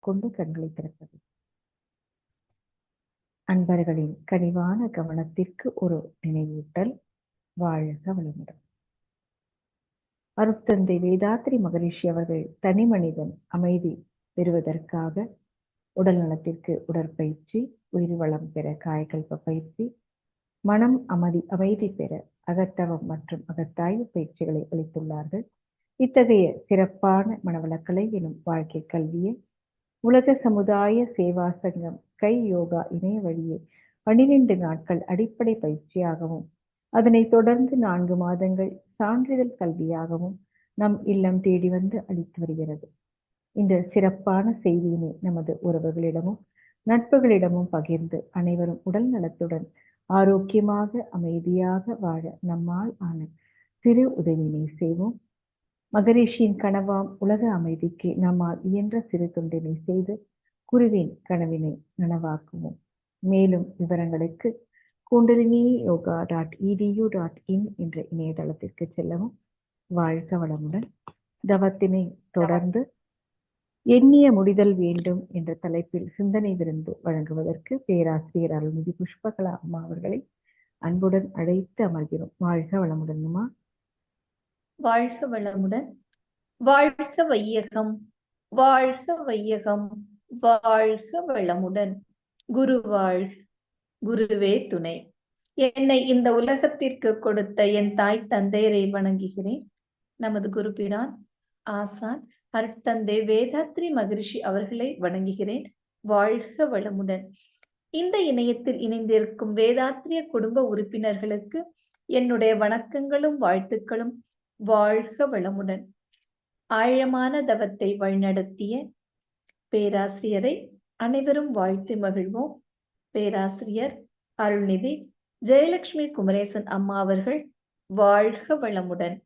கொண்டு கண்களை திறப்பது. அன்பர்களின் கனிவான கவனத்திற்கு ஒரு நினைவூட்டல். வாழ்க வளமுடன். அருட்தந்தை வேதாத்ரி மகரிஷி அவர்கள் தனி மனிதன் அமைதி பெறுவதற்காக உடல் நலத்திற்கு உடற்பயிற்சி, உயிர் வளம் பெற காயகல்ப பயிற்சி, மனம் அமைதி பெற அகத்தவம் மற்றும் அகத்தாய்வு பயிற்சிகளை அளித்துள்ளார்கள். இத்தகைய சிறப்பான மனவளக்கலை எனும் வாழ்க்கை கல்வியை உலக சமுதாய சேவா சங்கம் கை யோகா இணைய வழியே 12 நாட்கள் அடிப்படை பயிற்சியாகவும், அதனைத் தொடர்ந்து 4 மாதங்கள் சான்றிதழ் கல்வியாகவும் நம் இல்லம் தேடி வந்து அளித்து வருகிறது. இந்த சிறப்பான செய்தியினை நமது உறவுகளிடமும் நட்புகளிடமும் பகிர்ந்து அனைவரும் உடல் நலத்துடன் ஆரோக்கியமாக அமைதியாக வாழ நம்மால் ஆன சிறு உதவியினை செய்வோம். மகரிஷியின் கனவாம் உலக அமைதிக்கு நம்மால் இயன்ற சிறு தொண்டினை செய்து குருவின் கனவினை நனவாக்குவோம். மேலும் விவரங்களுக்கு kundaliniyoga.edu.in என்ற இணையதளத்திற்கு செல்லவும். வாழ்க வளமுடன். தவத்தினை தொடர்ந்து எண்ணிய முடிதல் வேண்டும் என்ற தலைப்பில் சிந்தனை விருந்து வழங்குவதற்கு பேராசிரியர் அருள்நிதி புஷ்பகலா அம்மா அவர்களை அன்புடன் அழைத்து அமர்கிறோம். வாழ்க வளமுடன் அம்மா. வாழ்க வளமுடன். வாழ்க வையகம், வாழ்க வையகம், வாழ்க வளமுடன். குரு வாழ்க, குருவே துணை. என்னை இந்த உலகத்திற்கு கொடுத்த என் தாய் தந்தையரை வணங்குகிறேன். நமது குருபிரான் ஆசான் அருட்தந்தை வேதாத்ரி மகரிஷி அவர்களை வணங்குகிறேன். வாழ்க வளமுடன். இந்த இணையத்தில் இணைந்திருக்கும் வேதாத்ரிய குடும்ப உறுப்பினர்களுக்கு என்னுடைய வணக்கங்களும் வாழ்த்துக்களும். வாழ்க வளமுடன். ஆழமான தவத்தை வழிநடத்திய பேராசிரியரை அனைவரும் வாழ்த்து மகிழ்வோம். பேராசிரியர் அருள்நிதி ஜெயலட்சுமி குமரேசன் அம்மா அவர்கள் வாழ்க வளமுடன்.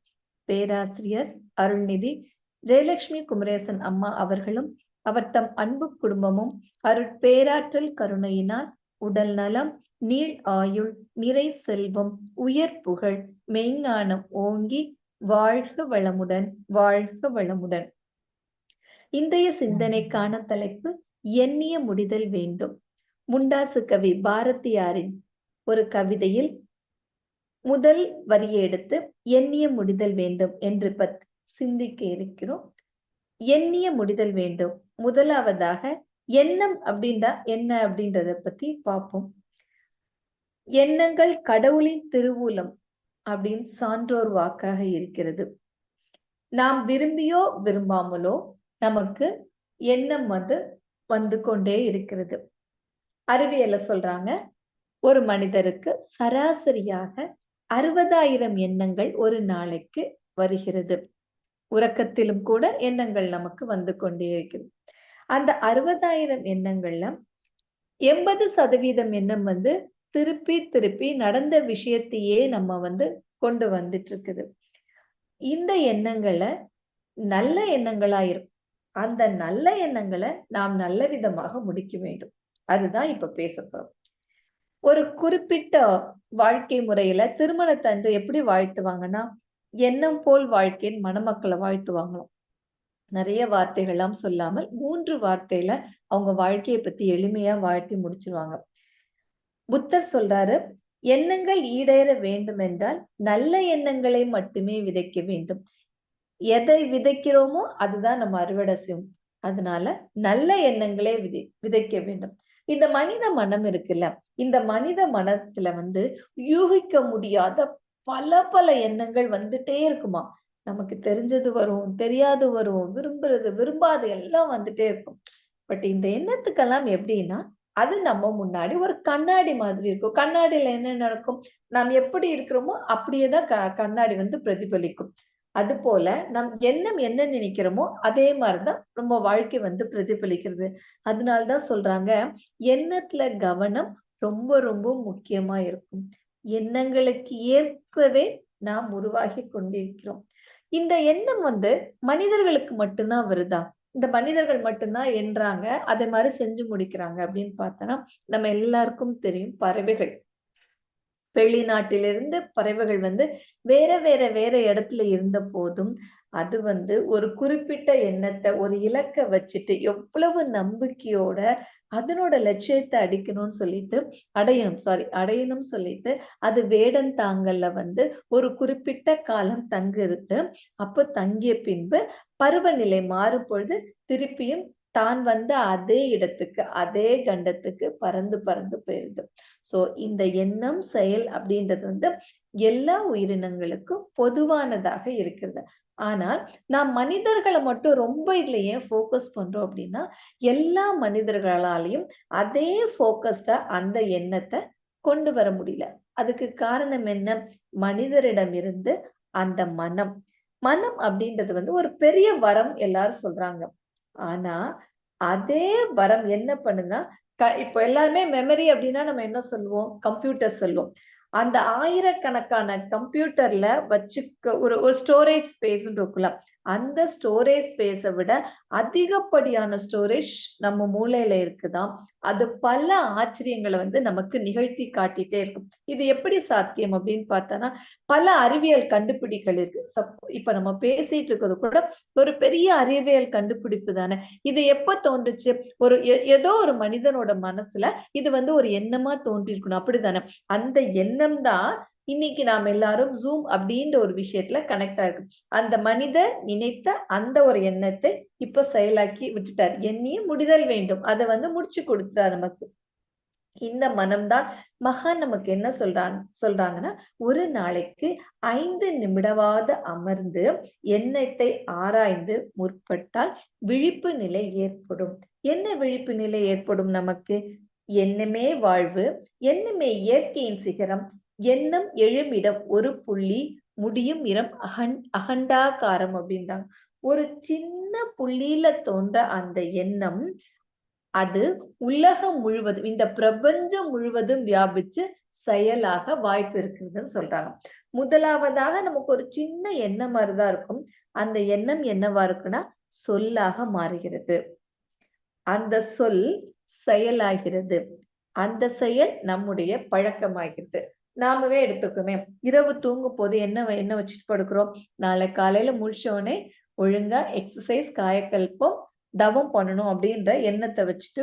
பேராசிரியர் அருள்நிதி ஜெயலட்சுமி குமரேசன் அம்மா அவர்களும் அவர் தம் அன்பு குடும்பமும் அருட்பேராற்றல் கருணையினால் உடல் நலம், நீள் ஆயுள், நிறை செல்வம், உயர் புகழ், மெய்ஞானம் ஓங்கி வாழ்க வளமுடன், வாழ்க வளமுடன். இன்றைய சிந்தனைக்கான தலைப்பு எண்ணிய முடிதல் வேண்டும். முண்டாசு கவி பாரதியாரின் ஒரு கவிதையில் முதல் வரியை எடுத்து எண்ணிய முடிதல் வேண்டும் என்று சிந்திக்க இருக்கிறோம். எண்ணிய முடிதல் வேண்டும். முதலாவதாக எண்ணம் அப்படின்னா என்ன அப்படின்றத பத்தி பார்ப்போம். எண்ணங்கள் கடவுளின் திருவுளம் அப்படின்னு சான்றோர் வாக்காக இருக்கிறது. நாம் விரும்பியோ விரும்பாமலோ நமக்கு எண்ணம் வந்து கொண்டே இருக்கிறது. அறிவியல்ல சொல்றாங்க, ஒரு மனிதருக்கு சராசரியாக 60,000 எண்ணங்கள் ஒரு நாளைக்கு வருகிறது. உறக்கத்திலும் கூட எண்ணங்கள் நமக்கு வந்து கொண்டே இருக்கிறது. அந்த 60,000 எண்ணங்கள்ல 80% எண்ணம் திருப்பி திருப்பி நடந்த விஷயத்தையே நம்ம கொண்டு வந்துட்டு இருக்குது. இந்த எண்ணங்களை நல்ல எண்ணங்களா இருக்கும். அந்த நல்ல எண்ணங்களை நாம் நல்ல விதமாக முடிக்க வேண்டும். அதுதான் இப்ப பேச போறோம். ஒரு குறிப்பிட்ட வாழ்க்கை முறையில திருமணத்தன்று எப்படி வாழ்த்துவாங்கன்னா, எண்ணம் போல் வாழ்க்கையின் மணமக்களை வாழ்த்துவாங்களாம். நிறைய வார்த்தைகள்லாம் சொல்லாமல் 3 வார்த்தையில அவங்க வாழ்க்கையை பத்தி எளிமையா வாழ்த்தி முடிச்சிருவாங்க. புத்தர் சொல்றாரு, எண்ணங்கள் ஈடேற வேண்டும் என்றால் நல்ல எண்ணங்களை மட்டுமே விதைக்க வேண்டும். எதை விதைக்கிறோமோ அதுதான் நம்ம அறுவடை செய்யும். அதனால நல்ல எண்ணங்களே விதைக்க வேண்டும். இந்த மனித மனம் இருக்குல்ல, இந்த மனித மனத்துல யூகிக்க முடியாத பல எண்ணங்கள் வந்துட்டே இருக்குமா. நமக்கு தெரிஞ்சது வரும், தெரியாது வரும், விரும்புறது விரும்பாது எல்லாம் வந்துட்டே இருக்கும். பட் இந்த எண்ணத்துக்கெல்லாம் எப்படின்னா, அது நம்ம முன்னாடி ஒரு கண்ணாடி மாதிரி இருக்கும். கண்ணாடியில என்ன நடக்கும், நாம் எப்படி இருக்கிறோமோ அப்படியேதான் கண்ணாடி பிரதிபலிக்கும். அது போல நம் எண்ணம் என்ன நினைக்கிறோமோ அதே மாதிரிதான் நம்ம வாழ்க்கை பிரதிபலிக்கிறது. அதனால்தான் சொல்றாங்க, எண்ணத்துல கவனம் ரொம்ப ரொம்ப முக்கியமா இருக்கும். எண்ணங்களுக்கு ஏற்பவே நாம் உருவாகி கொண்டிருக்கிறோம். இந்த எண்ணம் மனிதர்களுக்கு மட்டும்தான் வருதா? இந்த மனிதர்கள் மட்டும்தான் என்றாங்க அதே மாதிரி செஞ்சு முடிக்கிறாங்க அப்படின்னு பார்த்தோம்னா, நம்ம எல்லாருக்கும் தெரியும், பறவைகள் வெளிநாட்டிலிருந்து பறவைகள் வந்து வேற வேற வேற இடத்துல இருந்த போதும் அது வந்து ஒரு குறிப்பிட்ட எண்ணத்தை, ஒரு இலக்கை வச்சுட்டு எவ்வளவு நம்பிக்கையோட அதனோட லட்சியத்தை அடையணும் சொல்லிட்டு அது வேடந்தாங்கல்ல வந்து ஒரு குறிப்பிட்ட காலம் தங்கிருந்து, அப்போ தங்கிய பின்பு பருவநிலை மாறும் பொழுது திருப்பியும் தான் வந்த அதே இடத்துக்கு, அதே கண்டத்துக்கு பறந்து பறந்து போயிருது. சோ இந்த எண்ணம், செயல் அப்படின்றது வந்து எல்லா உயிரினங்களுக்கும் பொதுவானதாக இருக்கிறது. ஆனால் நாம் மனிதர்களை மட்டும் ரொம்ப இதுல ஏன் போக்கஸ் பண்றோம் அப்படின்னா, எல்லா மனிதர்களாலையும் அதே போக்கஸ்டா அந்த எண்ணத்தை கொண்டு வர முடியல. அதுக்கு காரணம் என்ன? மனிதரிடமிருந்து அந்த மனம் அப்படின்றது வந்து ஒரு பெரிய வரம் எல்லாரும் சொல்றாங்க. ஆனா அதே வரம் என்ன பண்ணுன்னா, இப்போ எல்லாருமே மெமரி அப்படின்னா நம்ம என்ன சொல்லுவோம்? கம்ப்யூட்டர் சொல்லுவோம். அந்த ஆயிரக்கணக்கான கம்ப்யூட்டர்ல வச்சுக்க ஒரு ஸ்டோரேஜ் ஸ்பேஸ் இருக்குல்ல, அந்த ஸ்டோரேஜ் ஸ்பேஸை விட அதிகப்படியான ஸ்டோரேஜ் நம்ம மூளையில இருக்குதாம். அது பல ஆச்சரியங்களை வந்து நமக்கு நிகழ்த்தி காட்டிட்டே இருக்கும். இது எப்படி சாத்தியம் அப்படின்னு பார்த்தோன்னா, பல அறிவியல் கண்டுபிடிகள் இருக்கு. இப்ப நம்ம பேசிட்டு இருக்கிறது கூட ஒரு பெரிய அறிவியல் கண்டுபிடிப்பு தானே. இது எப்ப தோன்றுச்சு? ஏதோ ஒரு மனிதனோட மனசுல இது வந்து ஒரு எண்ணமா தோன்றிருக்கணும், அப்படித்தானே? அந்த எண்ணம் தான் இன்னைக்கு நாம் எல்லாரும் ஜூம் அப்படின்ற ஒரு விஷயத்துல கனெக்ட் ஆயிருக்கு. அந்த மனிதர் நினைத்த அந்த ஒரு எண்ணத்தை இப்ப செயலாக்கி விட்டுட்டார். எண்ணிய முடிதல் வேண்டும், அதை வந்து முடிச்சு கொடுத்தார் நமக்கு. இந்த மனம்தான் மகான் நமக்கு என்ன சொல்றாங்கன்னா, ஒரு நாளைக்கு 5 நிமிடவாவது அமர்ந்து எண்ணத்தை ஆராய்ந்து முற்பட்டால் விழிப்பு நிலை ஏற்படும். என்ன விழிப்பு நிலை ஏற்படும் நமக்கு? எண்ணமே வாழ்வு, எண்ணமே இயற்கையின் சிகரம், எண்ணம் எழுமிடம் ஒரு புள்ளி, முடியும் இடம் அகண்டாகாரம் அப்படின்றாங்க. ஒரு சின்ன புள்ளியில தோன்ற அந்த எண்ணம் அது உலகம் முழுவதும், இந்த பிரபஞ்சம் முழுவதும் வியாபிச்சு செயலாக வாய்ப்பு இருக்குதுன்னு சொல்றாங்க. முதலாவதாக நமக்கு ஒரு சின்ன எண்ணம் மாதிரிதான் இருக்கும். அந்த எண்ணம் என்னவா இருக்குன்னா சொல்லாக மாறுகிறது. அந்த சொல் செயலாகிறது. அந்த செயல் நம்முடைய பழக்கமாகிறது. நாமவே எடுத்துக்கோமே, இரவு தூங்கும் போது என்ன வச்சுட்டு படுக்கிறோம்? நாளை காலையில முழிச்சோடனே ஒழுங்கா எக்ஸசைஸ், காயக்கல்பம், தவம் பண்ணணும் அப்படின்ற எண்ணத்தை வச்சுட்டு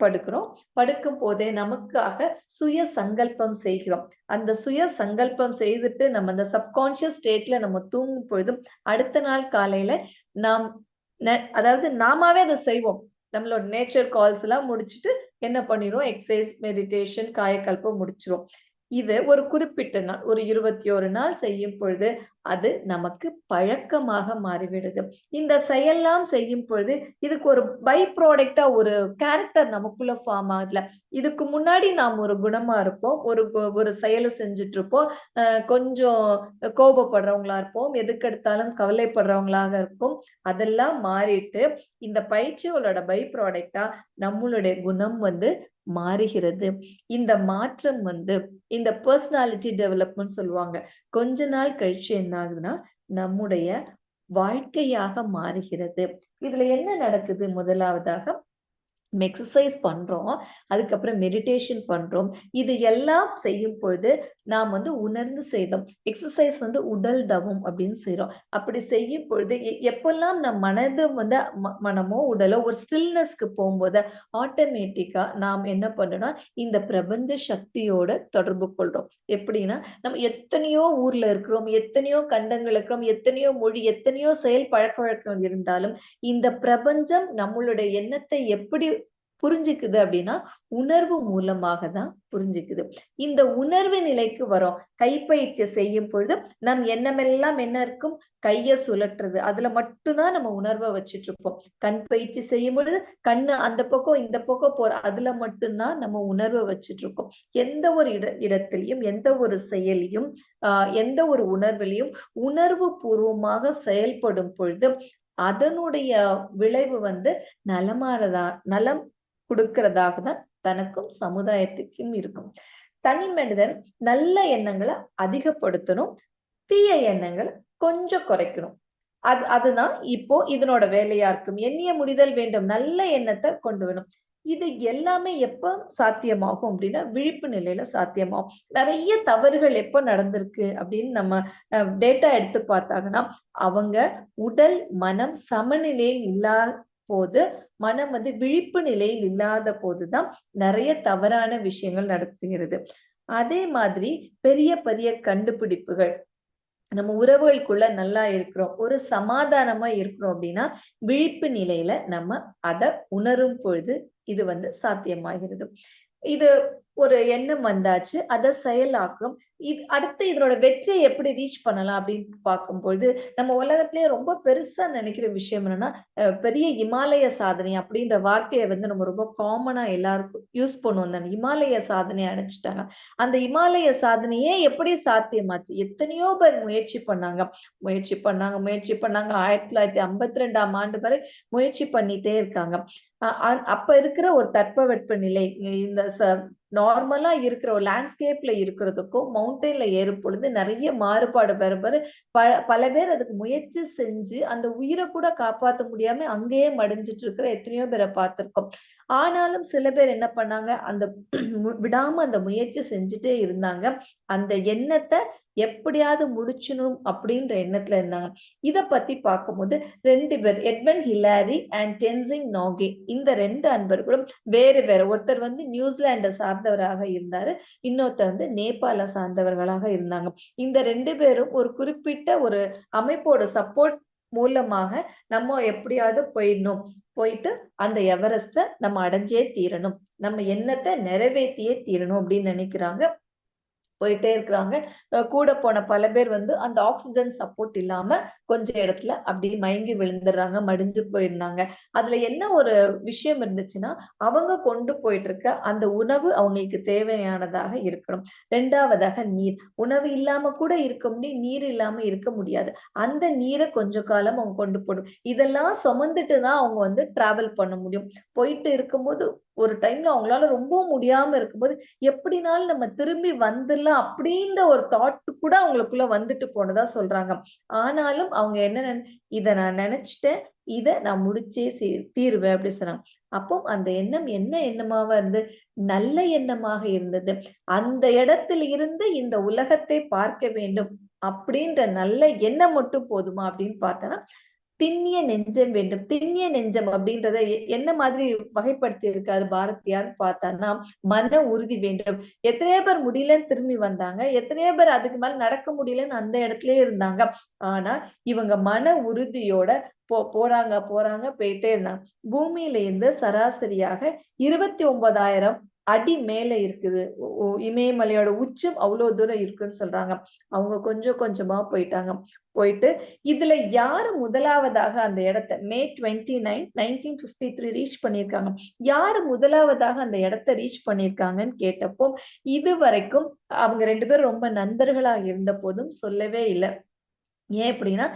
படுக்கிறோம். படுக்கும் போதே நமக்காக சுய சங்கல்பம் செய்கிறோம். அந்த சுய சங்கல்பம் செய்துட்டு நம்ம அந்த சப்கான்சியஸ் ஸ்டேட்ல நம்ம தூங்கும் பொழுதும் அடுத்த நாள் காலையில நாம் அதாவது நாமாவே அதை செய்வோம். நம்மளோட நேச்சர் கால்ஸ் எல்லாம் முடிச்சுட்டு என்ன பண்ணிடுவோம்? எக்ஸசைஸ், மெடிடேஷன், காயக்கல்பம் முடிச்சிரும். இது ஒரு குறிப்பிட்ட நாள், ஒரு 21 நாள் செய்யும் பொழுது அது நமக்கு பழக்கமாக மாறிவிடுது. இந்த செயல்லாம் செய்யும் பொழுது இதுக்கு ஒரு பை ப்ராடக்டா ஒரு கேரக்டர் நமக்குள்ள ஃபார்ம் ஆகுதுல. இதுக்கு முன்னாடி நாம் ஒரு குணமா இருப்போம், ஒரு செயலை செஞ்சுட்டு இருப்போம், கொஞ்சம் கோபப்படுறவங்களா இருப்போம், எதுக்கெடுத்தாலும் கவலைப்படுறவங்களாக இருக்கும். அதெல்லாம் மாறிட்டு இந்த பயிற்சிகளோட பை ப்ராடக்டா நம்மளுடைய குணம் வந்து மாறுகிறது. இந்த மாற்றம் வந்து இந்த பர்சனாலிட்டி டெவலப்மெண்ட் சொல்லுவாங்க. கொஞ்ச நாள் கழிச்சு என்ன ஆகுதுன்னா நம்முடைய வாழ்க்கையாக மாறுகிறது. இதுல என்ன நடக்குது? முதலாவதாக எக்ஸசைஸ் பண்றோம், அதுக்கப்புறம் மெடிடேஷன் பண்றோம். இது எல்லாம் செய்யும் பொழுது நாம் வந்து உணர்ந்து செய்தோம். எக்ஸசைஸ் வந்து உடல் தவம் அப்படின்னு செய்யறோம். அப்படி செய்யும் பொழுது எப்பெல்லாம் நம் மனது வந்து மனமோ உடலோ ஒரு ஸ்டில்னஸ்க்கு போகும்போது ஆட்டோமேட்டிக்கா நாம் என்ன பண்ணோம்னா இந்த பிரபஞ்ச சக்தியோட தொடர்பு கொள்றோம். எப்படின்னா, நம்ம எத்தனையோ ஊர்ல இருக்கிறோம், எத்தனையோ கண்டங்கள் இருக்கிறோம், எத்தனையோ மொழி, எத்தனையோ செயல் பழக்க வழக்கம் இருந்தாலும் இந்த பிரபஞ்சம் நம்மளுடைய எண்ணத்தை எப்படி புரிஞ்சுக்குது அப்படின்னா உணர்வு மூலமாக தான் புரிஞ்சுக்குது. இந்த உணர்வு நிலைக்கு வரும். கைப்பயிற்சி செய்யும் பொழுது நம் எண்ணமெல்லாம் என்ன இருக்கும்? கையை சுழற்றுறது, அதுல மட்டும்தான் நம்ம உணர்வை வச்சுட்டு இருப்போம். கண் பயிற்சி செய்யும் பொழுது கண்ணு அந்த பக்கம் இந்த பக்கம் போற, அதுல மட்டும்தான் நம்ம உணர்வை வச்சுட்டு இருக்கோம். எந்த ஒரு இடத்திலையும், எந்த ஒரு செயலியும், எந்த ஒரு உணர்விலையும் உணர்வு பூர்வமாக செயல்படும் பொழுது அதனுடைய விளைவு வந்து நலம் கொடுக்கிறதாக தான் தனக்கும் சமுதாயத்துக்கும் இருக்கும். தனி மனிதன் நல்ல எண்ணங்களை அதிகப்படுத்தணும், தீய எண்ணங்களை கொஞ்சம் குறைக்கணும். அதுதான் இப்போ இதனோட வேலையா இருக்கும். எண்ணிய முடிதல் வேண்டும், நல்ல எண்ணத்தை கொண்டு வரணும். இது எல்லாமே எப்ப சாத்தியமாகும் அப்படின்னா விழிப்பு நிலையில சாத்தியமாகும். நிறைய தவறுகள் எப்ப நடந்திருக்கு அப்படின்னு நம்ம டேட்டா எடுத்து பார்த்தாங்கன்னா, அவங்க உடல் மனம் சமநிலையில் போது, மனம் வந்து விழிப்பு நிலையில் இல்லாத போதுதான் நிறைய தவறான விஷயங்கள் நடத்துகிறது. அதே மாதிரி பெரிய பெரிய கண்டுபிடிப்புகள், நம்ம உறவுகளுக்குள்ள நல்லா இருக்கிறோம், ஒரு சமாதானமா இருக்கிறோம் அப்படின்னா விழிப்பு நிலையில நம்ம அத உணரும் பொழுது இது வந்து சாத்தியமாகிறது. இது ஒரு எண்ணம் வந்தாச்சு, அத செயலாக்கம். அடுத்து இதனோட வெற்றியை எப்படி ரீச் பண்ணலாம் அப்படின்னு பார்க்கும்போது, நம்ம உலகத்திலேயே ரொம்ப பெருசா நினைக்கிற விஷயம் என்னன்னா, பெரிய இமாலய சாதனை அப்படின்ற வார்த்தைய வந்து நம்ம ரொம்ப காமனா எல்லாருக்கும் யூஸ் பண்ணுவோம். அந்த இமாலய சாதனைய அடைச்சுட்டாங்க. அந்த இமாலய சாதனையே எப்படி சாத்தியமாச்சு? எத்தனையோ பேர் முயற்சி பண்ணாங்க. முயற்சி பண்ணாங்க, முயற்சி பண்ணாங்க. 1952ஆம் ஆண்டு வரை முயற்சி பண்ணிட்டே இருக்காங்க. அப்ப இருக்கிற ஒரு தட்பவெட்ப நிலை, இந்த நார்மலா இருக்கிற ஒரு லேண்ட்ஸ்கேப்ல இருக்கிறதுக்கும் மவுண்டன்ல ஏறும் பொழுது நிறைய மாறுபாடு வரும்போது பல பேர் அதுக்கு முயற்சி செஞ்சு அந்த உயிரை கூட காப்பாற்ற முடியாம அங்கேயே மடிஞ்சிட்டு இருக்கிற எத்தனையோ பேரை பார்த்திருக்கோம். ஆனாலும் சில பேர் என்ன பண்ணாங்க, அந்த விடாம அந்த முயற்சி செஞ்சுட்டே இருந்தாங்க. அந்த எண்ணத்தை எப்படியாவது முடிச்சணும் அப்படின்ற எண்ணத்துல இருந்தாங்க. இத பத்தி பார்க்கும்போது 2 பேர், Edmund Hillary and Tenzing Narke, இந்த 2 அன்பர்களும் வேறு வேற, ஒருத்தர் வந்து நியூசிலாண்டை சார்ந்தவராக இருந்தாரு, இன்னொருத்தர் வந்து நேபாள சார்ந்தவர்களாக இருந்தாங்க. இந்த 2 பேரும் ஒரு குறிப்பிட்ட ஒரு அமைப்போட சப்போர்ட் மூலமாக நம்ம எப்படியாவது போயிட்டு அந்த எவரெஸ்ட நம்ம அடைஞ்சே தீரணும், நம்ம எண்ணத்தை நிறைவேற்றியே தீரணும் அப்படின்னு நினைக்கிறாங்க. போயிட்டே இருக்கிறாங்க. கூட போன பல பேர் வந்து அந்த ஆக்ஸிஜன் சப்போர்ட் இல்லாம கொஞ்சம் இடத்துல அப்படியே மயங்கி விழுந்துடுறாங்க, மடிஞ்சு போயிருந்தாங்க. அதுல என்ன ஒரு விஷயம் இருந்துச்சுன்னா, அவங்க கொண்டு போயிட்டு இருக்க அந்த உணவு அவங்களுக்கு தேவையானதாக இருக்கணும். 2வதாக நீர். உணவு இல்லாம கூட இருக்க முடியும், நீர் இல்லாம இருக்க முடியாது. அந்த நீரை கொஞ்ச காலம் அவங்க கொண்டு போகணும். இதெல்லாம் சுமந்துட்டு தான் அவங்க வந்து டிராவல் பண்ண முடியும். போயிட்டு இருக்கும்போது ஒரு டைம்ல அவங்களால ரொம்ப முடியாம இருக்கும்போது, எப்படினாலும் நம்ம திரும்பி வந்துடலாம் அப்படின்ற ஒரு தாட் கூட அவங்களுக்குள்ள வந்துட்டு போனதா சொல்றாங்க. ஆனாலும் அவங்க என்ன இத நான் நினைச்சுட்டேன், இத நான் முடிச்சே தீருவேன் அப்படி சொன்னாங்க. அப்போ அந்த எண்ணம் என்ன எண்ணமாவா இருந்து, நல்ல எண்ணமாக இருந்தது. அந்த இடத்தில் இருந்து இந்த உலகத்தை பார்க்க வேண்டும் அப்படின்ற நல்ல எண்ணம் மட்டும் போதுமா அப்படின்னு பார்த்தோம்னா, திண்ணிய நெஞ்சம் வேண்டும். திண்ணிய நெஞ்சம் அப்படின்றத என்ன மாதிரி வகைப்படுத்தி இருக்காரு பாரதியார் பார்த்தோம்னா, மன உறுதி வேண்டும். எத்தனையோ பேர் முடியலன்னு திரும்பி வந்தாங்க. எத்தனையோ பேர் அதுக்கு மேல நடக்க முடியலன்னு அந்த இடத்திலேயே இருந்தாங்க. ஆனா, இவங்க மன உறுதியோட போறாங்க, போயிட்டே இருந்தாங்க. பூமியில இருந்து சராசரியாக 29,000 அடி மேல இருக்குது. இமயமலையோட உச்சம் அவ்வளவு தூரம் இருக்குன்னு சொல்றாங்க. அவங்க கொஞ்சம் கொஞ்சமா போயிட்டாங்க. போயிட்டு இதுல யாரு முதலாவதாக அந்த இடத்தை மே 29, 1953 ரீச் பண்ணியிருக்காங்க. யாரு முதலாவதாக அந்த இடத்தை ரீச் பண்ணியிருக்காங்கன்னு கேட்டப்போ, இதுவரைக்கும் அவங்க 2 பேரும் ரொம்ப நண்பர்களா இருந்த போதும் சொல்லவே இல்ல. ஏன் அப்படின்னா,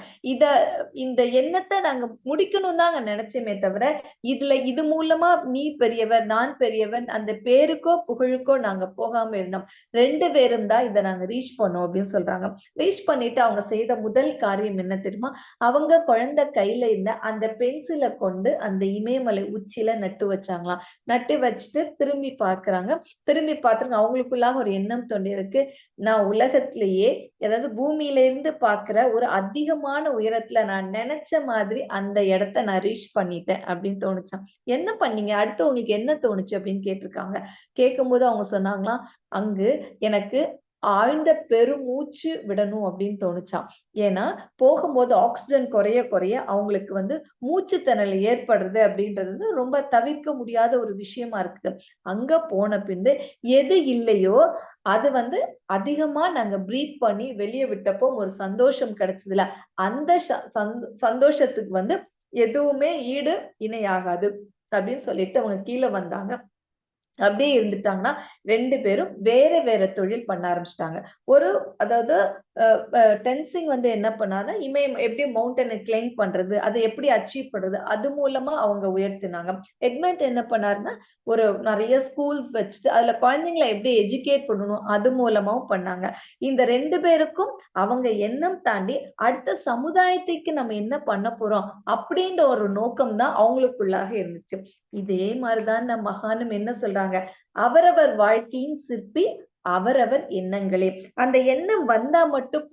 இந்த எண்ணத்தை நாங்க முடிக்கணும்னு தாங்க நினைச்சோமே தவிர, இது மூலமா நீ பெரியவர், நான் பெரியவன், அந்த பேருக்கோ, புகழுக்கோ நாங்க போகாம இருந்தோம். 2 பேரும் தான் இத நாங்க ரீச் பண்ணோம் அப்படின்னு சொல்றாங்க. ரீச் பண்ணிட்டு அவங்க செய்த முதல் காரியம் என்ன தெரியுமா? அவங்க குழந்தை கையில இருந்த அந்த பென்சில கொண்டு அந்த இமயமலை உச்சியில நட்டு வச்சாங்களாம். நட்டு வச்சுட்டு திரும்பி பார்க்கிறாங்க. திரும்பி பார்த்துட்டு அவங்களுக்குள்ளாக ஒரு எண்ணம் தோன்றியிருக்கு. நான் உலகத்திலேயே, அதாவது பூமியில இருந்து பார்க்கிற ஒரு அதிகமான உயரத்துல நான் நினைச்ச மாதிரி அந்த இடத்த நான் ரீச் பண்ணிட்டேன் அப்படின்னு தோணுச்சாம். என்ன பண்ணீங்க? அடுத்து உங்களுக்கு என்ன தோணுச்சு அப்படின்னு கேட்டிருக்காங்க. கேட்கும்போது அவங்க சொன்னாங்களாம், அங்கு எனக்கு ஆழ்ந்த பெருமூச்சு விடணும் அப்படின்னு தோணுச்சாம். ஏன்னா போகும்போது ஆக்ஸிஜன் குறைய குறைய அவங்களுக்கு வந்து மூச்சு திணறல் ஏற்படுறது அப்படின்றது வந்து ரொம்ப தவிர்க்க முடியாத ஒரு விஷயமா இருக்குது. அங்க போன பின்பு எது இல்லையோ அது வந்து அதிகமா நாங்க பிரீத் பண்ணி வெளிய விட்டப்போ ஒரு சந்தோஷம் கிடைச்சதுல, அந்த சந்தோஷத்துக்கு வந்து எதுவுமே ஈடு இணையாகாது அப்படின்னு சொல்லிட்டு அவங்க கீழ வந்தாங்க. அப்படியே இருந்துட்டாங்கன்னா 2 பேரும் வேற வேற தொழில் பண்ண ஆரம்பிச்சுட்டாங்க. அதாவது டென்சிங் வந்து என்ன பண்ணாருன்னா இமயம் எப்படி மவுண்டனை கிளைம் பண்றது, அதை எப்படி அச்சீவ் பண்றது, அது மூலமா அவங்க உயர்த்தினாங்க. எக்மெண்ட் என்ன பண்ணாருன்னா ஒரு நிறைய ஸ்கூல்ஸ் வச்சுட்டு அதுல குழந்தைங்களை எப்படி எஜுகேட் பண்ணணும் அது மூலமாவும் பண்ணாங்க. இந்த 2 பேருக்கும் அவங்க எண்ணம் தாண்டி அடுத்த சமுதாயத்துக்கு நம்ம என்ன பண்ண போறோம் அப்படின்ற ஒரு நோக்கம் தான் அவங்களுக்குள்ளாக இருந்துச்சு. இதே மாதிரிதான் நம்ம மகானும் என்ன சொல்றாங்க, அவரவர் வாழ்க்கையின் சிற்பி அவரவர் எண்ணங்களே. அந்த எண்ணம் வந்தா மட்டும்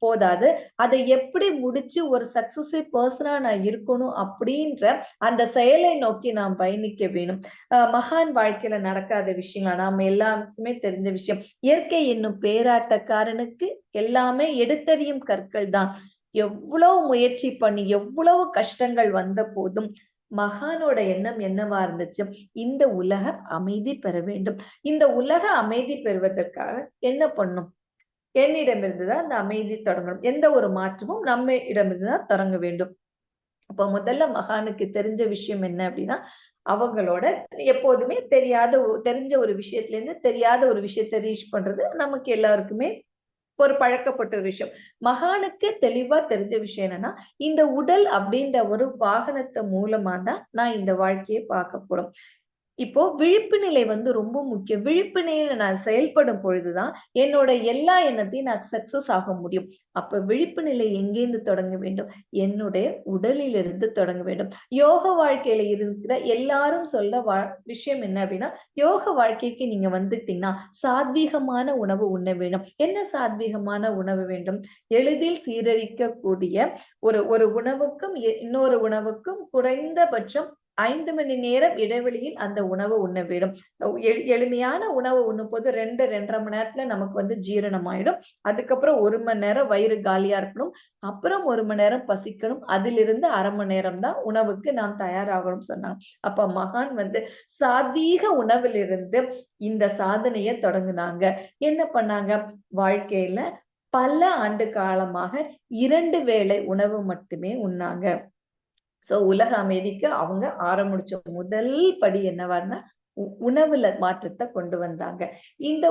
போதாது, அதை எப்படி முடிச்சு ஒரு சக்சஸிவ் பர்சனா நான் இருக்கணும் அப்படின்ற அந்த செயலை நோக்கி நாம் பயணிக்க வேணும். மகான் வாழ்க்கையில நடக்காத விஷயங்களா நாம எல்லாருக்குமே தெரிஞ்ச விஷயம். இயற்கை என்னும் பேராட்டக்காரனுக்கு எல்லாமே எடுத்தறியும் கற்கள் தான். எவ்வளவு முயற்சி பண்ணி எவ்வளவு கஷ்டங்கள் வந்த போதும் மகானோட எண்ணம் என்னவா இருந்துச்சு, இந்த உலக அமைதி பெற வேண்டும். இந்த உலக அமைதி பெறுவதற்காக என்ன பண்ணும், என்னிடமிருந்துதான் அந்த அமைதி தொடங்கணும். எந்த ஒரு மாற்றமும் நம்ம இடமிருந்துதான் தொடங்க வேண்டும். அப்ப முதல்ல மகானுக்கு தெரிஞ்ச விஷயம் என்ன அப்படின்னா, அவங்களோட எப்போதுமே தெரிஞ்ச ஒரு விஷயத்துல இருந்து தெரியாத ஒரு விஷயத்தை ரீச் பண்றது நமக்கு எல்லாருக்குமே ஒரு பழக்கப்பட்ட ஒரு விஷயம். மகானுக்கு தெளிவா தெரிஞ்ச விஷயம் என்னன்னா, இந்த உடல் அப்படின்ற ஒரு வாகனத்தை மூலமா தான் நான் இந்த வாழ்க்கையை பார்க்க போறோம். இப்போ விழிப்பு நிலை வந்து ரொம்ப முக்கியம். விழிப்பு நிலையில நான் செயல்படும் பொழுதுதான் என்னோட எல்லா எண்ணத்தையும் நான் சக்சஸ் ஆக முடியும். அப்ப விழிப்பு நிலை எங்கேருந்து தொடங்க வேண்டும், என்னுடைய உடலிலிருந்து தொடங்க வேண்டும். யோக வாழ்க்கையில இருக்கிற எல்லாரும் சொல்ல விஷயம் என்ன அப்படின்னா, யோக வாழ்க்கைக்கு நீங்க வந்துட்டீங்கன்னா சாத்வீகமான உணவு உண்ண வேண்டும். என்ன சாத்வீகமான உணவு வேண்டும், எளிதில் சீரழிக்கக்கூடிய ஒரு உணவுக்கும் இன்னொரு உணவுக்கும் குறைந்தபட்சம் 5 மணி நேரம் இடைவெளியில் அந்த உணவு உண்ண வேண்டும். எளிமையான உணவு உண்ணும் போது 2-2.5 மணி நேரத்துல நமக்கு வந்து ஜீரணம் ஆயிடும். அதுக்கப்புறம் 1 மணி நேரம் வயிறு காலியா இருக்கணும். அப்புறம் 1 மணி நேரம் பசிக்கணும். அதிலிருந்து 1/2 மணி நேரம் தான் உணவுக்கு நாம் தயாராகணும் சொன்னாங்க. அப்ப மகான் வந்து சாத்வீக உணவிலிருந்து இந்த சாதனையை தொடங்குனாங்க. என்ன பண்ணாங்க, வாழ்க்கையில பல ஆண்டு காலமாக 2 வேளை உணவு மட்டுமே உண்ணாங்க. சோ உலக அமைதிக்கு அவங்க ஆரம்பிச்ச முதல் படி என்னவான்னா உணவுல மாற்றத்தை கொண்டு வந்தாங்க. இந்த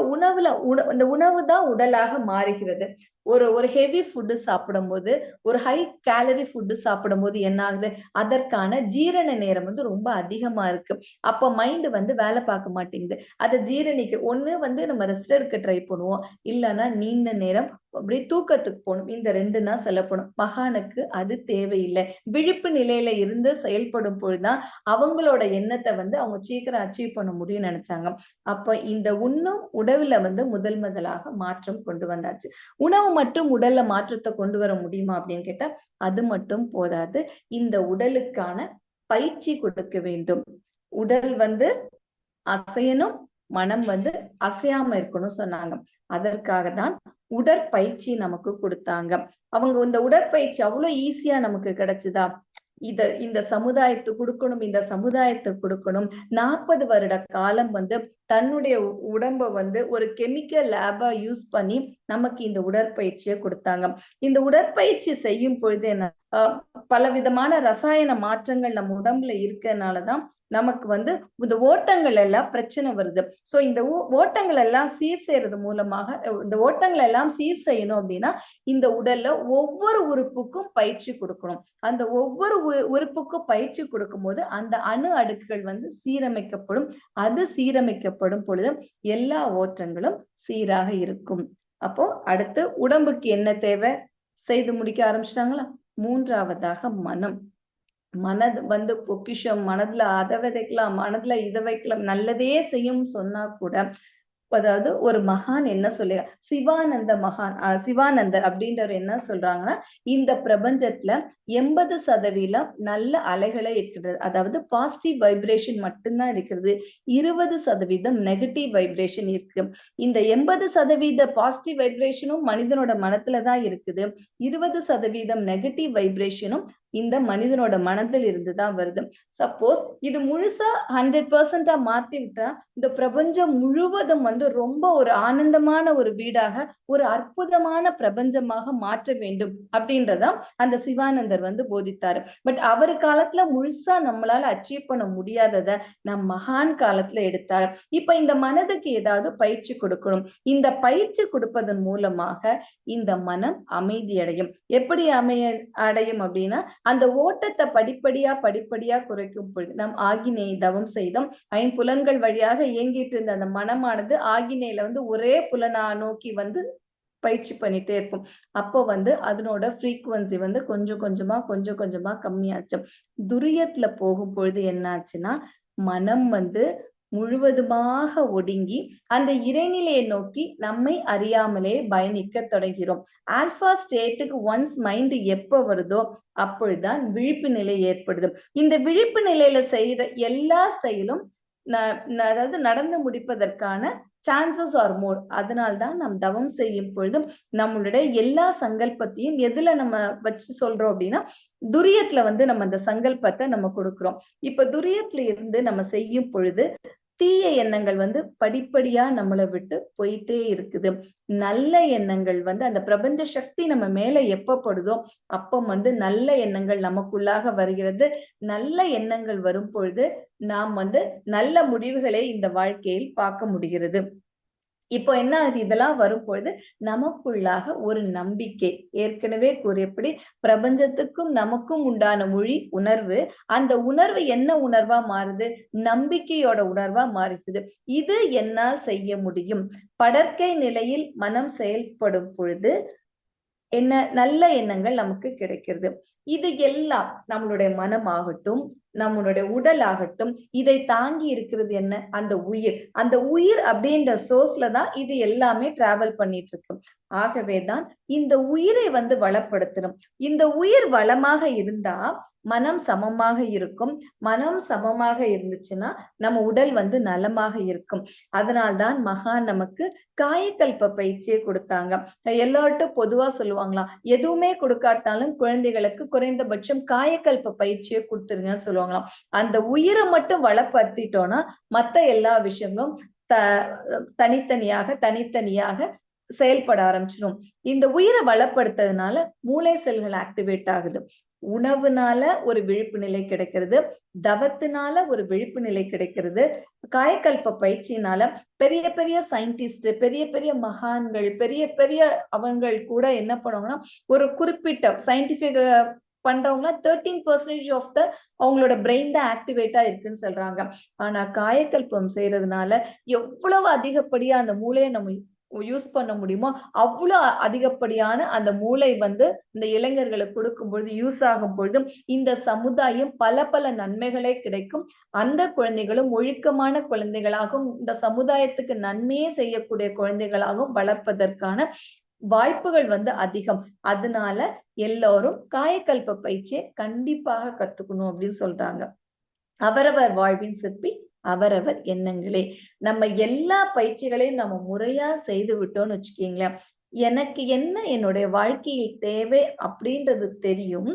உணவு தான் உடலாக மாறுகிறது. ஒரு ஹெவி ஃபுட் சாப்பிடும்போது, ஒரு ஹை கேலரி ஃபுட் சாப்பிடும்போது என்ன ஆகுது, அதற்கான ஜீரண நேரம் வந்து ரொம்ப அதிகமா இருக்கு. அப்ப மைண்ட் வந்து வேலை பார்க்க மாட்டேங்குது. அதை ஜீரணிக்க ஒண்ணு வந்து நம்ம ரெஸ்ட் எடுக்க ட்ரை பண்ணுவோம். இல்லைன்னா நீண்ட நேரம் அப்படியே தூக்கத்துக்கு போகணும். இந்த 2 தான் செல்லப்படும். மகானுக்கு அது தேவையில்லை. விழிப்பு நிலையில இருந்து செயல்படும் பொழுதுதான் அவங்களோட எண்ணத்தை வந்து அவங்க சீக்கிரம் அச்சீவ் பண்ண முடியும்னு நினைச்சாங்க. அப்ப இந்த உண்ணும் உணவுல வந்து முதலாக மாற்றம் கொண்டு வந்தாச்சு. உணவு மட்டும் உடல்ல மாற்றத்தை கொண்டு வர முடியுமா அப்படின்னு கேட்டா அது மட்டும் போதாது. இந்த உடலுக்கான பயிற்சி கொடுக்க வேண்டும். உடல் வந்து அசையணும், மனம் வந்து அசையாம இருக்கணும் சொன்னாங்க. அதற்காக தான் உடற்பயிற்சி நமக்கு கொடுத்தாங்க. அவங்க இந்த உடற்பயிற்சி அவ்வளவு ஈஸியா நமக்கு கிடைச்சுதா, இந்த சமுதாயத்துக்கு கொடுக்கணும், இந்த சமுதாயத்துக்கு கொடுக்கணும். 40 வருட காலம் வந்து தன்னுடைய உடம்ப வந்து ஒரு கெமிக்கல் லேபா யூஸ் பண்ணி நமக்கு இந்த உடற்பயிற்சியை கொடுத்தாங்க. இந்த உடற்பயிற்சி செய்யும் பொழுது என்ன, பல விதமான ரசாயன மாற்றங்கள் நம்ம உடம்புல இருக்கறதுனாலதான் நமக்கு வந்து இந்த ஓட்டங்கள் எல்லாம் பிரச்சனை வருது. சோ இந்த ஓட்டங்கள் எல்லாம் சீர் செய்யறது மூலமாக இந்த ஓட்டங்கள் எல்லாம் சீர் செய்யணும் அப்படின்னா இந்த உடல்ல ஒவ்வொரு உறுப்புக்கும் பயிற்சி கொடுக்கணும். அந்த ஒவ்வொரு உறுப்புக்கும் பயிற்சி கொடுக்கும் போது அந்த அணு அடுக்குகள் வந்து சீரமைக்கப்படும். அது சீரமைக்கப்படும் பொழுது எல்லா ஓட்டங்களும் சீராக இருக்கும். அப்போ அடுத்து உடம்புக்கு என்ன தேவை செய்து முடிக்க ஆரம்பிச்சிட்டாங்களா. 3வதாக மனம். மனது வந்து பொக்கிஷம். மனதுல அதை விதைக்கலாம், மனதுல இதை வைக்கலாம், நல்லதே செய்யும் சொன்னா கூட அதாவது ஒரு மகான் என்ன சொல்லி சிவானந்தர் அப்படின்றவர் என்ன சொல்றாங்கன்னா, இந்த பிரபஞ்சத்துல 80% நல்ல அலைகளே இருக்கிறது. அதாவது பாசிட்டிவ் வைப்ரேஷன் மட்டும்தான் இருக்கிறது. 20% நெகட்டிவ் வைப்ரேஷன் இருக்கு. இந்த 80% பாசிட்டிவ் வைப்ரேஷனும் மனிதனோட மனத்துலதான் இருக்குது. 20% நெகட்டிவ் வைப்ரேஷனும் இந்த மனிதனோட மனதில் இருந்துதான் வருது. சப்போஸ் இது முழுசா 100% மாத்தி விட்டா இந்த பிரபஞ்சம் முழுவதும் வந்து ரொம்ப ஒரு ஆனந்தமான ஒரு வீடாக, ஒரு அற்புதமான பிரபஞ்சமாக மாற்ற வேண்டும் அப்படின்றதா அந்த சிவானந்தர் வந்து போதித்தாரு. பட் அவர் காலத்துல முழுசா நம்மளால அச்சீவ் பண்ண முடியாதத நம் மகான் காலத்துல எடுத்தாரு. இப்ப இந்த மனதுக்கு ஏதாவது பயிற்சி கொடுக்கணும். இந்த பயிற்சி கொடுப்பதன் மூலமாக இந்த மனம் அமைதி அடையும். எப்படி அடையும் அப்படின்னா, அந்த ஓட்டத்தை படிப்படியா குறைக்கும் பொழுது நம் ஆகினை தவம் செய்தோம். ஐம்புலன்கள் வழியாக இயங்கிட்டு இருந்த அந்த மனமானது ஆகினையில வந்து ஒரே புலனா நோக்கி வந்து பயிற்சி பண்ணிட்டே இருக்கும். அப்போ வந்து அதனோட ஃப்ரீக்குவன்சி வந்து கொஞ்சம் கொஞ்சமா கம்மியாச்சு. துரியத்துல போகும் பொழுது என்ன ஆச்சுன்னா, மனம் வந்து முழுவதுமாக ஒடுங்கி அந்த இறைநிலையை நோக்கி நம்மை அறியாமலே பயணிக்க தொடங்கிறோம். ஆல்பா ஸ்டேட்டுக்கு ஒன்ஸ் மைண்ட் எப்ப வருதோ அப்பொழுதுதான் விழிப்பு நிலை ஏற்படுது. இந்த விழிப்பு நிலையில செய்யற எல்லா செயலும் அதாவது நடந்து முடிப்பதற்கான சான்சஸ் ஆர் மோர். அதனால்தான் நாம் தவம் செய்யும் பொழுதும் நம்மளுடைய எல்லா சங்கல்பத்தையும் எதுல நம்ம வச்சு சொல்றோம் அப்படின்னா, துரியத்துல வந்து நம்ம அந்த சங்கல்பத்தை நம்ம கொடுக்கிறோம். இப்ப துரியத்துல இருந்து நம்ம செய்யும் பொழுது தீய எண்ணங்கள் வந்து படிப்படியா நம்மளை விட்டு போயிட்டே இருக்குது. நல்ல எண்ணங்கள் வந்து அந்த பிரபஞ்ச சக்தி நம்ம மேல எப்ப படுதோ அப்ப வந்து நல்ல எண்ணங்கள் நமக்குள்ளாக வருகிறது. நல்ல எண்ணங்கள் வரும் பொழுது நாம் வந்து நல்ல முடிவுகளை இந்த வாழ்க்கையில் பார்க்க முடிகிறது. இப்போ என்ன ஆகுது, இதெல்லாம் வரும் பொழுது நமக்குள்ளாக ஒரு நம்பிக்கை, ஏற்கனவே கூறியபடி பிரபஞ்சத்துக்கும் நமக்கும் உண்டான மொழி உணர்வு, அந்த உணர்வு என்ன உணர்வா மாறுது, நம்பிக்கையோட உணர்வா மாறுகிறது. இது என்னால் செய்ய முடியும். படற்கை நிலையில் மனம் செயல்படும் பொழுது என்ன நல்ல எண்ணங்கள் நமக்கு கிடைக்கிறது. இது எல்லாம் நம்மளுடைய மனமாகட்டும், நம்மளுடைய உடல் ஆகட்டும், இதை தாங்கி இருக்கிறது என்ன, அந்த உயிர். அந்த உயிர் அப்படின்ற சோர்ஸ்ல தான் இது எல்லாமே டிராவல் பண்ணிட்டு இருக்கு. ஆகவேதான் இந்த உயிரை வந்து வளப்படுத்தணும். இந்த உயிர் வளமாக இருந்தா மனம் சமமாக இருக்கும். மனம் சமமாக இருந்துச்சுன்னா நம்ம உடல் வந்து நலமாக இருக்கும். அதனால்தான் மகான் நமக்கு காயக்கல்ப பயிற்சியை கொடுத்தாங்க. எல்லார்ட்டும் பொதுவா சொல்லுவாங்களாம், எதுவுமே கொடுக்காட்டாலும் குழந்தைகளுக்கு குறைந்தபட்சம் காயக்கல்ப பயிற்சியை கொடுத்துருங்கன்னு சொல்லுவாங்களாம். அந்த உயிரை மட்டும் வளப்படுத்திட்டோம்னா மத்த எல்லா விஷயங்களும் தனித்தனியாக செயல்பட ஆரம்பிச்சிடும். இந்த உயிரை வளப்படுத்துறதுனால மூளை செல்கள் ஆக்டிவேட் ஆகுது. உணவுனால ஒரு விழிப்பு நிலை கிடைக்கிறது, தவத்தினால ஒரு விழிப்பு நிலை கிடைக்கிறது, காயக்கல்ப பயிற்சியினால பெரிய பெரிய சயின்டிஸ்ட், பெரிய பெரிய மகான்கள், பெரிய பெரிய அவங்கள் கூட என்ன பண்ணுவாங்கன்னா, ஒரு குறிப்பிட்ட சயின்டிபிக் பண்றவங்க 13% ஆஃப் த அவங்களோட பிரெயின் தான் ஆக்டிவேட்டா இருக்குன்னு சொல்றாங்க. ஆனா காயக்கல்பம் செய்யறதுனால எவ்வளவு அதிகப்படியா அந்த மூளையை நம்ம யூஸ் பண்ண முடியுமோ அவ்வளவு அதிகப்படியான அந்த மூளை வந்து இந்த இளைஞர்களுக்கு கொடுக்கும் பொழுது, யூஸ் ஆகும் பொழுதும் இந்த சமுதாயம் பல பல நன்மைகளே கிடைக்கும். அந்த குழந்தைகளும் ஒழுக்கமான குழந்தைகளாகவும் இந்த சமுதாயத்துக்கு நன்மையே செய்யக்கூடிய குழந்தைகளாகவும் வளர்ப்பதற்கான வாய்ப்புகள் வந்து அதிகம். அதனால எல்லாரும் காயக்கல்ப பயிற்சியை கண்டிப்பாக கத்துக்கணும் அப்படின்னு சொல்றாங்க. அவரவர் வாழ்வின் சிற்பி அவரவர் எண்ணங்களே. நம்ம எல்லா பயிற்சிகளையும் நம்ம முறையா செய்து விட்டோம்னு வச்சுக்கீங்களேன், எனக்கு என்ன என்னுடைய வாழ்க்கையில் தேவை அப்படின்றது தெரியும்.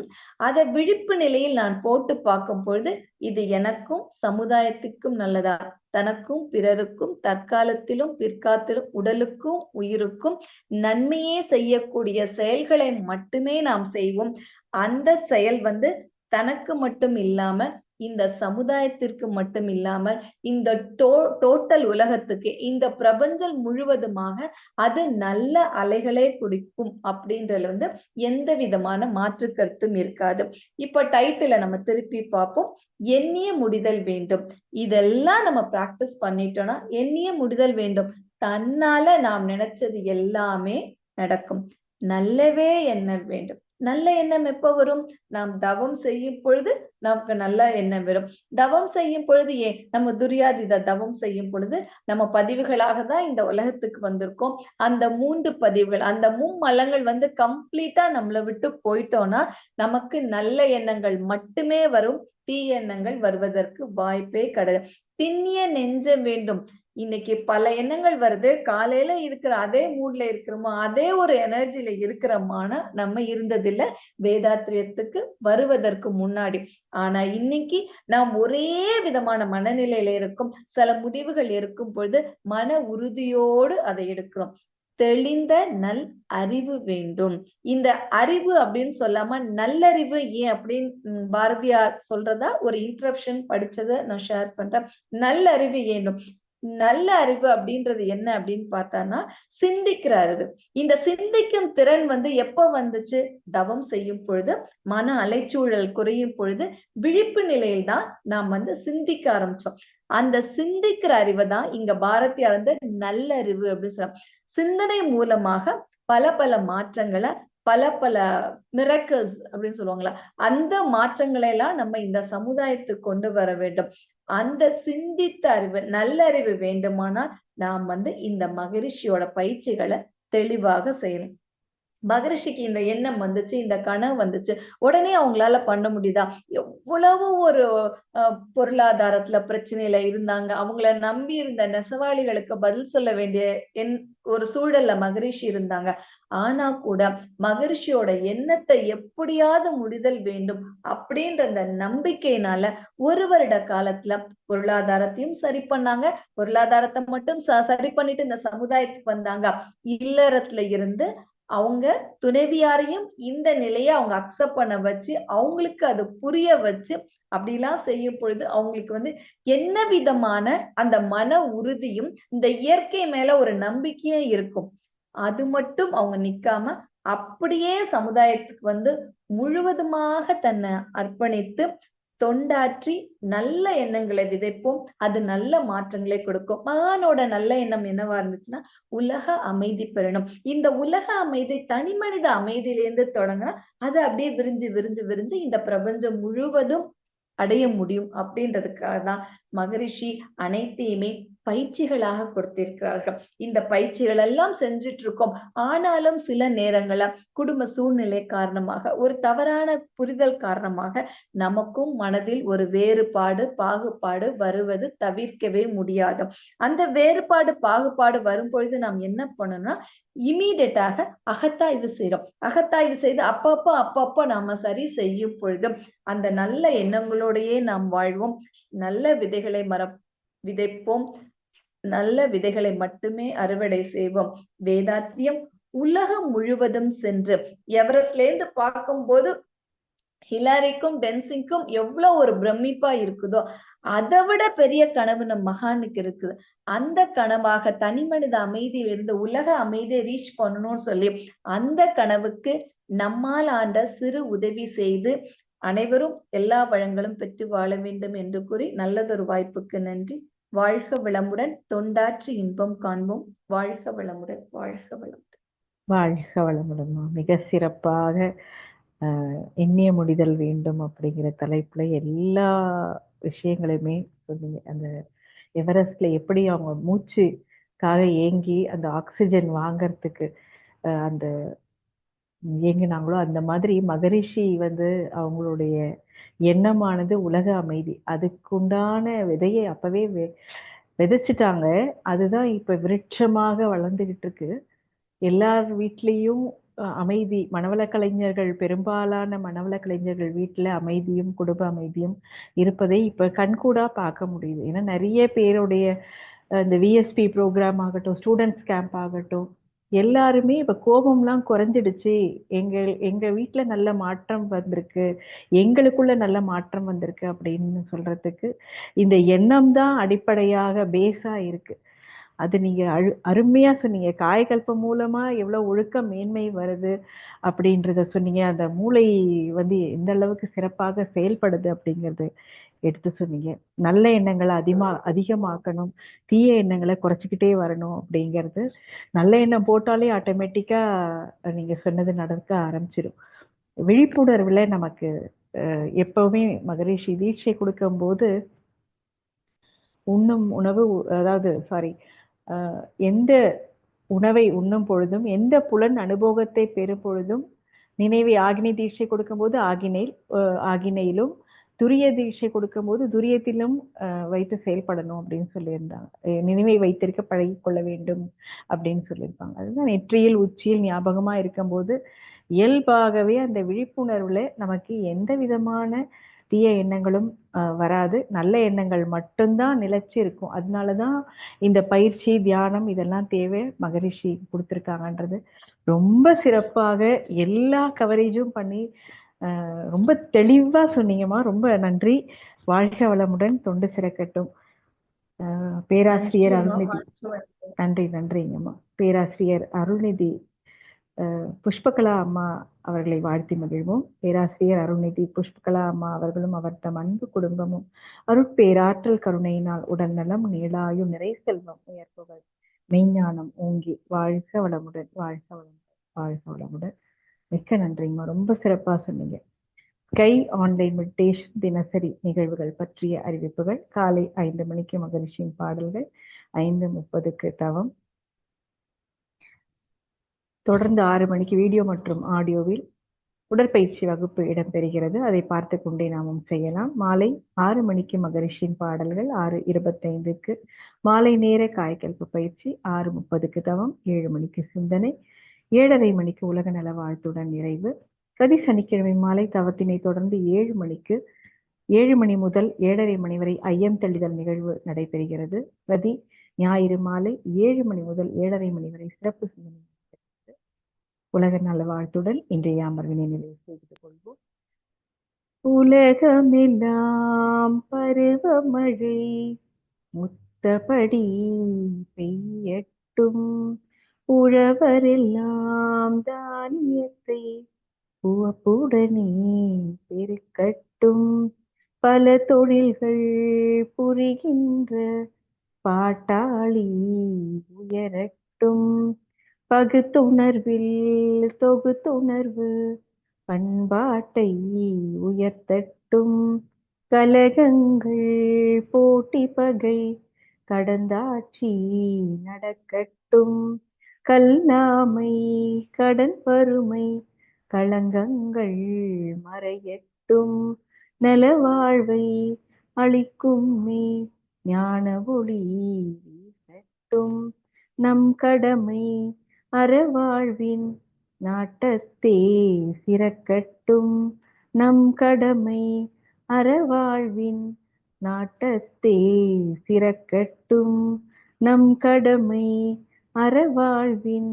அதை விழிப்பு நிலையில் நான் போட்டு பார்க்கும் பொழுது இது எனக்கும் சமுதாயத்துக்கும் நல்லதா, தனக்கும் பிறருக்கும் தற்காலத்திலும் பிற்காலத்திலும் உடலுக்கும் உயிருக்கும் நன்மையே செய்யக்கூடிய செயல்களை மட்டுமே நாம் செய்வோம். அந்த செயல் வந்து தனக்கு மட்டும் இல்லாம இந்த சமுதாயத்திற்கு மட்டும் இல்லாமல் இந்த டோட்டல் உலகத்துக்கு, இந்த பிரபஞ்சம் முழுவதுமாக அது நல்ல அலைகளே குடிக்கும் அப்படின்றதுல வந்து எந்த விதமான மாற்று கருத்தும் இருக்காது. இப்ப டைட்டில நம்ம திருப்பி பார்ப்போம். எண்ணிய முடிதல் வேண்டும். இதெல்லாம் நம்ம பிராக்டிஸ் பண்ணிட்டோம்னா எண்ணிய முடிதல் வேண்டும். தன்னால நாம் நினைச்சது எல்லாமே நடக்கும். நல்லவே எண்ண வேண்டும். நல்ல எண்ணம் எப்ப வரும்? நாம் தவம் செய்யும் பொழுது நமக்கு நல்ல எண்ணம் வரும். தவம் செய்யும் பொழுது நம்ம துரியாதீத தவம் செய்யும் பொழுது நம்ம பதிவுகளாக தான் இந்த உலகத்துக்கு வந்திருக்கோம். அந்த 3 பதிவுகள், அந்த மும்மலங்கள் வந்து கம்ப்ளீட்டா நம்மளை விட்டு போயிட்டோம்னா நமக்கு நல்ல எண்ணங்கள் மட்டுமே வரும். தீய எண்ணங்கள் வருவதற்கு வாய்ப்பே கிடையாது. திண்ணிய நெஞ்சம் வேண்டும். இன்னைக்கு பல எண்ணங்கள் வருது. காலையில இருக்கிற அதே மூட்ல இருக்கிறோமா, அதே ஒரு எனர்ஜில இருக்கிறோமானா நம்ம இருந்ததில்ல வேதாத்திரியத்துக்கு வருவதற்கு முன்னாடி. ஆனா இன்னைக்கு நாம் ஒரே விதமான மனநிலையில இருக்கும். சில முடிவுகள் இருக்கும் பொழுது மன உறுதியோடு அதை எடுக்கிறோம். தெளிந்த நல் அறிவு வேண்டும். இந்த அறிவு அப்படின்னு சொல்லாம நல்லறிவு ஏன் அப்படின்னு பாரதியார் சொல்றதா ஒரு இன்ட்ரப்ஷன் படிச்சதை நான் ஷேர் பண்றேன். நல்லறிவு ஏனும். நல்ல அறிவு அப்படின்றது என்ன அப்படின்னு பார்த்தான்னா சிந்திக்கிற அறிவு. இந்த சிந்திக்கும் திறன் எப்ப வந்துச்சு? தவம் செய்யும் பொழுது, மன அலைச்சூழல் குறையும் பொழுது, விழிப்பு நிலையில் தான் நாம் சிந்திக்க ஆரம்பிச்சோம். அந்த சிந்திக்கிற அறிவை தான் இங்க பாரதியார் நல்லறிவு அப்படின்னு சொல்றாங்க. சிந்தனை மூலமாக பல பல மாற்றங்களை பல மிரக்கல்ஸ் அப்படின்னு சொல்லுவாங்களா, அந்த மாற்றங்களை எல்லாம் நம்ம இந்த சமுதாயத்துக்கு கொண்டு வர வேண்டும். அந்த சிந்தித்த அறிவு நல்லறிவு வேண்டுமானால் நாம் இந்த மகரிஷியோட பயிற்சிகளை தெளிவாக செய்யணும். மகரிஷிக்கு இந்த எண்ணம் வந்துச்சு, இந்த கனவு வந்துச்சு. உடனே அவங்களால பண்ண முடியுதா? எவ்வளவு ஒரு பொருளாதாரத்துல பிரச்சனையில இருந்தாங்க. அவங்கள நம்பி இருந்த நெசவாளிகளுக்கு பதில் சொல்ல வேண்டிய ஒரு சூழல்ல மகரிஷி இருந்தாங்க. ஆனா கூட மகரிஷியோட எண்ணத்தை எப்படியாவது முடிதல் வேண்டும் அப்படின்ற அந்த நம்பிக்கையினால ஒரு வருட காலத்துல பொருளாதாரத்தையும் சரி பண்ணாங்க. பொருளாதாரத்தை மட்டும் சரி பண்ணிட்டு இந்த சமுதாயத்துக்கு வந்தாங்க. இல்லறத்துல இருந்து அவங்க துணைவியாரையும் இந்த நிலையை அவங்க அக்செப்ட் பண்ண வச்சு, அவங்களுக்கு அது புரிய வச்சு, அப்படிலாம் செய்யும் பொழுது அவங்களுக்கு என்ன விதமான அந்த மன உறுதியும், இந்த இயற்கை மேல ஒரு நம்பிக்கையும் இருக்கும். அது மட்டும் அவங்க நிக்காம, அப்படியே சமுதாயத்துக்கு முழுவதுமாக தன்னை அர்ப்பணித்து தொண்டாற்றி நல்ல எண்ணங்களை விதைப்போம். அது நல்ல மாற்றங்களை கொடுக்கும். மகானோட நல்ல எண்ணம் என்னவா இருந்துச்சுன்னா, உலக அமைதி பெறணும். இந்த உலக அமைதி தனி மனித அமைதியிலிருந்து தொடங்கினா அது அப்படியே விரிஞ்சு விரிஞ்சு விரிஞ்சு இந்த பிரபஞ்சம் முழுவதும் அடைய முடியும் அப்படின்றதுக்காக தான் மகரிஷி அனைத்தையுமே பயிற்சிகளாக கொடுத்திருக்கிறார்கள். இந்த பயிற்சிகள் எல்லாம் செஞ்சுட்டு இருக்கோம். ஆனாலும் சில நேரங்கள்ல குடும்ப சூழ்நிலை காரணமாக, ஒரு தவறான புரிதல் காரணமாக நமக்கும் மனதில் ஒரு வேறுபாடு பாகுபாடு வருவது தவிர்க்கவே முடியாது. அந்த வேறுபாடு பாகுபாடு வரும் பொழுது நாம் என்ன பண்ணணும்னா இமீடியட்டாக அகத்தாய்வு செய்யறோம். அகத்தாய்வு செய்து அப்பப்போ நாம சரி செய்யும் பொழுது அந்த நல்ல எண்ணங்களோடையே நாம் வாழ்வோம். நல்ல விதைகளை விதைப்போம். நல்ல விதைகளை மட்டுமே அறுவடை செய்வோம். வேதாத்தியம் உலகம் முழுவதும் சென்று எவரெஸ்ட்ல இருந்து பார்க்கும்போது ஹிலாரிக்கும் டென்சிங்க்கும் எவ்வளவு ஒரு பிரமிப்பா இருக்குதோ, அதை விட பெரிய கனவு நம் மகானுக்கு இருக்குது. அந்த கனவாக தனி மனித அமைதியிலிருந்து உலக அமைதியை ரீச் பண்ணணும்னு சொல்லி அந்த கனவுக்கு நம்மால் ஆண்ட சிறு உதவி செய்து அனைவரும் எல்லா வளங்களும் பெற்று வாழ வேண்டும் என்று கூறி நல்லதொரு வாய்ப்புக்கு நன்றி. வாழ்க வளமுடன். தொண்டாற்றி இன்பம் காண்போம். வாழ்க வளமுடன். வாழ்க வளமுடன். வாழ்க வளமுடன். மிக சிறப்பாக எண்ணிய முடிதல் வேண்டும் அப்படிங்கிற தலைப்புல எல்லா விஷயங்களையுமே சொன்னீங்க. அந்த எவரெஸ்ட்ல எப்படி அவங்க மூச்சுக்காக ஏங்கி அந்த ஆக்சிஜன் வாங்கறதுக்கு அந்த ஏங்கினாங்களோ அந்த மாதிரி மகரிஷி அவங்களுடைய எண்ணமானது உலக அமைதி. அதுக்குண்டான விதையை அப்பவே விதைச்சிட்டாங்க. அதுதான் இப்ப விருட்சமாக வளர்ந்துகிட்டு இருக்கு. எல்லார் வீட்லேயும் அமைதி. மனவள கலைஞர்கள், பெரும்பாலான மனவள கலைஞர்கள் வீட்டில் அமைதியும் குடும்ப அமைதியும் இருப்பதை இப்போ கண்கூடா பார்க்க முடியுது. ஏன்னா நிறைய பேருடைய இந்த விஎஸ்பி ப்ரோக்ராம் ஆகட்டும், ஸ்டூடெண்ட்ஸ் கேம்ப் ஆகட்டும், எல்லாருமே இப்போ கோபம்லாம் குறைஞ்சிடுச்சு, எங்கள் வீட்டில் நல்ல மாற்றம் வந்திருக்கு, எங்களுக்குள்ள நல்ல மாற்றம் வந்திருக்கு அப்படின்னு சொல்றதுக்கு இந்த எண்ணம் தான் அடிப்படையாக பேஸாக இருக்கு. அது நீங்க அருமையா சொன்னீங்க. காயகல்பம் மூலமா எவ்வளவு ஒழுக்க மேன்மை வருது அப்படின்றத சொன்னீங்க. அந்த மூளை எந்த அளவுக்கு சிறப்பாக செயல்படுது அப்படிங்கறது எடுத்து சொன்னீங்க. நல்ல எண்ணங்களை அதிகமாக்கணும், தீய எண்ணங்களை குறைச்சிக்கிட்டே வரணும் அப்படிங்கிறது. நல்ல எண்ணம் போட்டாலே ஆட்டோமேட்டிக்கா நீங்க சொன்னது நடக்க ஆரம்பிச்சிடும். விழிப்புணர்வுல நமக்கு எப்பவுமே மகரிஷி தீட்சை கொடுக்கும் போது உண்ணும் உணவு, அதாவது எந்த உணவை உண்ணும் பொழுதும், எந்த புலன் அனுபவத்தை பெறும் பொழுதும், நினைவை ஆகினை தீட்சை கொடுக்கும் போது ஆகினையிலும் துரிய தீட்சை கொடுக்கும்போது துரியத்திலும் வைத்து செயல்படணும் அப்படின்னு சொல்லியிருந்தாங்க. நினைவை வைத்திருக்க பழகிக் கொள்ள வேண்டும் அப்படின்னு சொல்லியிருப்பாங்க. அதுதான் நெற்றியில் உச்சியில் ஞாபகமா இருக்கும்போது இயல்பாகவே அந்த விழிப்புணர்வுல நமக்கு எந்த விதமான தீய எண்ணங்களும் வராது. நல்ல எண்ணங்கள் மட்டும்தான் நிலைச்சு இருக்கும். அதனாலதான் இந்த பயிற்சி தியானம் இதெல்லாம் தேவை மகரிஷி கொடுத்துருக்காங்கன்றது ரொம்ப சிறப்பாக எல்லா கவரேஜும் பண்ணி ரொம்ப தெளிவா சொன்னீங்கம்மா. ரொம்ப நன்றி. வாழ்க வளமுடன். தொண்டு சிறக்கட்டும். பேராசிரியர் அருள்நிதி. நன்றி நன்றிங்கம்மா. பேராசிரியர் அருள்நிதி புஷ்பகலா அம்மா அவர்களை வாழ்த்தி மகிழ்வோம். பேராசிரியர் அருள்நிதி புஷ்பகலா அம்மா அவர்களும் அவர் தம் அன்பு குடும்பமும் அருட்பேராற்றல் கருணையினால் உடல் நலம் நீளாயும் நிறை செல்வம் உயர்ப்புகள் மெய்ஞானம் ஓங்கி வாழ்க வளமுடன் வாழ்க வளமுடன் வாழ்க வளமுடன். மிக்க நன்றிங்கம்மா. ரொம்ப சிறப்பா சொன்னீங்க. ஸ்கை ஆன்லைன் மெடிடேஷன் தினசரி நிகழ்வுகள் பற்றிய அறிவிப்புகள். காலை 5 மணிக்கு மகரிஷியின் பாடல்கள், 5:30க்கு தவம், தொடர்ந்து 6 மணிக்கு வீடியோ மற்றும் ஆடியோவில் உடற்பயிற்சி வகுப்பு இடம்பெறுகிறது. அதை பார்த்து கொண்டே நாமும் செய்யலாம். மாலை 6 மணிக்கு மகரிஷியின் பாடல்கள், 6:25க்கு மாலை நேர காய்கல்ப பயிற்சி, 6:30க்கு தவம், 7 மணிக்கு சிந்தனை, 7:30 மணிக்கு உலக நல வாழ்த்துடன் நிறைவு. பிரதி சனிக்கிழமை மாலை தவத்தினை தொடர்ந்து 7 மணிக்கு 7 மணி முதல் 7:30 மணி வரை ஐயம் தெளிதல் நிகழ்வு நடைபெறுகிறது. பிரதி ஞாயிறு மாலை 7 மணி முதல் 7:30 மணி வரை சிறப்பு சிந்தனை. உலக நல வாழ்த்துடன் இன்றைய அமர்வினை நிறைவு செய்து கொள்வோம். உலகமெல்லாம் பருவமழை முத்தபடி பெய்யட்டும், உழவரெல்லாம் தானியத்தை உவப்புடனே பெருக்கட்டும், பல தொழில்கள் புரிகின்ற பாட்டாளி உயரட்டும், பகுத்துணர்வில் தொகுத்துணர்வு பண்பாட்டை உயர்த்தட்டும், கலகங்கள் போட்டி பகை கடந்தாட்சி நடக்கட்டும், கல்லாமை கடன் வறுமை களங்கங்கள் மறையட்டும், நலவாழ்வை அளிக்கும் மே ஞான ஒளி வீசட்டும், நம் கடமை அறவாழ்வின் நாட்டத்தே சிறக்கட்டும், நம் கடமை அறவாழ்வின் நாட்டத்தே சிறக்கட்டும், நம் கடமை அறவாழ்வின்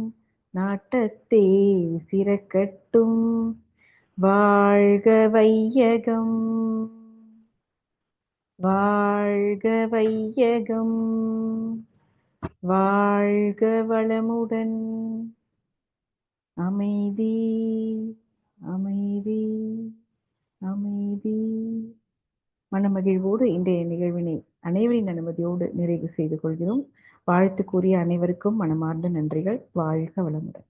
நாட்டத்தே சிறக்கட்டும். வாழ்க வையகம், வாழ்க வையகம், வாழ்க வளமுடன். அமைதி அமைதி அமைதி. மனமகிழ்வோடு இன்றைய நிகழ்வினை அனைவரின் அனுமதியோடு நிறைவு செய்து கொள்கிறோம். வாழ்த்து கூறிய அனைவருக்கும் மனமார்ந்த நன்றிகள். வாழ்க வளமுடன்.